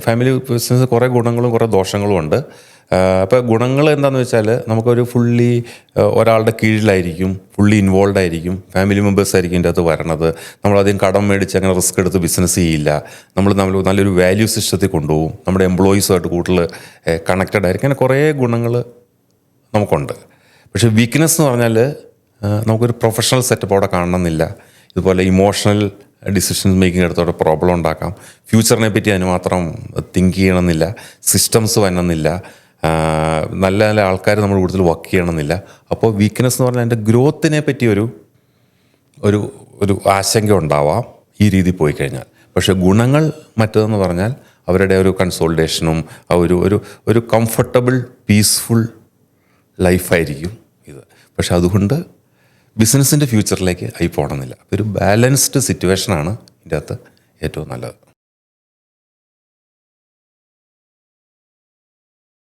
Family business കുറേ ഗുണങ്ങളും കുറേ ദോഷങ്ങളും ഉണ്ട്. അപ്പോൾ ഗുണങ്ങൾ എന്താണെന്ന് വെച്ചാൽ നമുക്കൊരു ഫുള്ളി ഒരാളുടെ കീഴിലായിരിക്കും, ഫുള്ളി ഇൻവോൾവ് ആയിരിക്കും, ഫാമിലി മെമ്പേഴ്സ് ആയിരിക്കും ഇതിൻ്റെ അകത്ത് വരണത്. നമ്മളധികം കടം മേടിച്ച് അങ്ങനെ റിസ്ക് എടുത്ത് ബിസിനസ് ചെയ്യില്ല. നമ്മൾ നല്ലൊരു വാല്യൂ സിസ്റ്റത്തിൽ കൊണ്ടുപോകും. നമ്മുടെ എംപ്ലോയീസുമായിട്ട് കൂടുതൽ കണക്റ്റഡ് ആയിരിക്കും. അങ്ങനെ കുറേ ഗുണങ്ങൾ നമുക്കുണ്ട്. പക്ഷേ വീക്ക്നെസ് എന്ന് പറഞ്ഞാൽ നമുക്കൊരു പ്രൊഫഷണൽ സെറ്റപ്പ് അവിടെ കാണണമെന്നില്ല. ഇതുപോലെ ഇമോഷണൽ ഡിസിഷൻ മേക്കിംഗ് എടുത്തോടെ പ്രോബ്ലം ഉണ്ടാക്കാം. ഫ്യൂച്ചറിനെ പറ്റി അതിന് മാത്രം തിങ്ക് ചെയ്യണമെന്നില്ല. സിസ്റ്റംസ് വരണമെന്നില്ല. നല്ല നല്ല ആൾക്കാർ നമ്മൾ കൂടുതൽ വർക്ക് ചെയ്യണമെന്നില്ല. അപ്പോൾ വീക്ക്നെസ് എന്ന് പറഞ്ഞാൽ അതിൻ്റെ ഗ്രോത്തിനെ പറ്റി ഒരു ആശങ്ക ഉണ്ടാവാം ഈ രീതി പോയി കഴിഞ്ഞാൽ. പക്ഷേ ഗുണങ്ങൾ മറ്റതെന്ന് പറഞ്ഞാൽ അവരുടെ ഒരു കൺസോൾട്ടേഷനും ഒരു കംഫർട്ടബിൾ പീസ്ഫുൾ ലൈഫായിരിക്കും ഇത്. പക്ഷെ അതുകൊണ്ട് ബിസിനസ്സിൻ്റെ ഫ്യൂച്ചറിലേക്ക് ആയി പോകണമെന്നില്ല. ഒരു ബാലൻസ്ഡ് സിറ്റുവേഷനാണ് ഇതിൻ്റെ അകത്ത് ഏറ്റവും നല്ലത്.